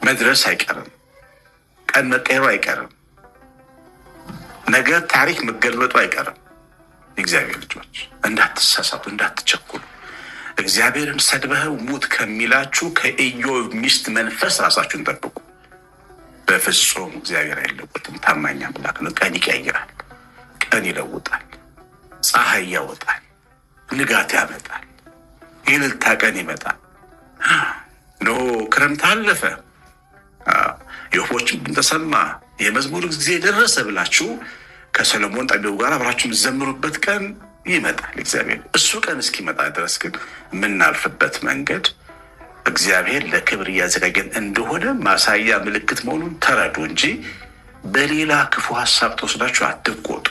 መድረስ አይቀርም። ቀን መቀየሩ አይቀርም። ነገር ታሪክ መገልበጡ አይቀርም። እግዚአብሔር ልጆች እንዳትሳሳቱ፣ እንዳትቸኩሉ። እግዚአብሔርን ሰድበኸው ሙት ከሚላችሁ ከኢዮብ ሚስት መንፈስ ራሳችሁን ጠብቁ። በፍጹም እግዚአብሔር አይለወጥም። ታማኝ አምላክ ነው። ቀን ይቀይራል፣ ቀን ይለውጣል፣ ፀሐይ ያወጣል፣ ንጋት ያመጣል፣ የእልልታ ቀን ይመጣል። ኖ ክረምት አለፈ፣ የወፎች ድምፅ ተሰማ፣ የመዝሙር ጊዜ ደረሰ ብላችሁ ከሰሎሞን ጠቢቡ ጋር አብራችሁ የምትዘምሩበት ቀን ይመጣል። እግዚአብሔር እሱ ቀን እስኪመጣ ድረስ ግን የምናልፍበት መንገድ እግዚአብሔር ለክብር እያዘጋጀን እንደሆነ ማሳያ ምልክት መሆኑን ተረዱ እንጂ በሌላ ክፉ ሀሳብ ተወስዳችሁ አትቆጡ።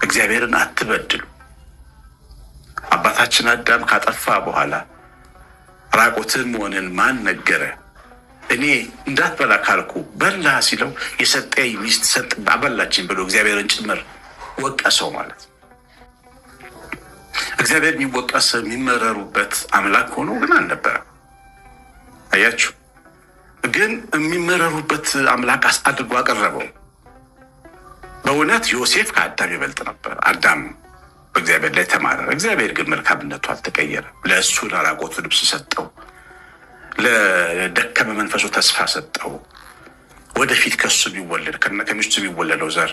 እግዚአብሔርን አትበድሉ። አባታችን አዳም ካጠፋ በኋላ ራቆትን መሆንን ማን ነገረ? እኔ እንዳትበላ ካልኩ በላ ሲለው የሰጠኝ ሚስት ሰጥ አበላችኝ ብሎ እግዚአብሔርን ጭምር ወቀሰው ማለት ነው። እግዚአብሔር የሚወቀስ የሚመረሩበት አምላክ ሆኖ ግን አልነበረም። አያችሁ፣ ግን የሚመረሩበት አምላክ አድርጎ አቀረበው። በእውነት ዮሴፍ ከአዳም ይበልጥ ነበር። አዳም በእግዚአብሔር ላይ ተማረረ። እግዚአብሔር ግን መልካምነቱ አልተቀየረም። ለእሱ ለራቆቱ ልብስ ሰጠው፣ ለደከመ መንፈሱ ተስፋ ሰጠው። ወደፊት ከሱ የሚወለድ ከሚስቱ የሚወለደው ዘር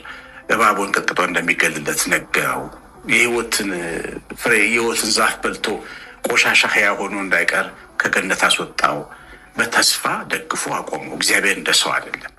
እባቡን ቀጥቅጦ እንደሚገልለት ነገረው። የህይወትን ፍሬ የህይወትን ዛፍ በልቶ ቆሻሻ ሕያው ሆኖ እንዳይቀር ከገነት አስወጣው። በተስፋ ደግፎ አቆመው። እግዚአብሔር እንደ ሰው አይደለም።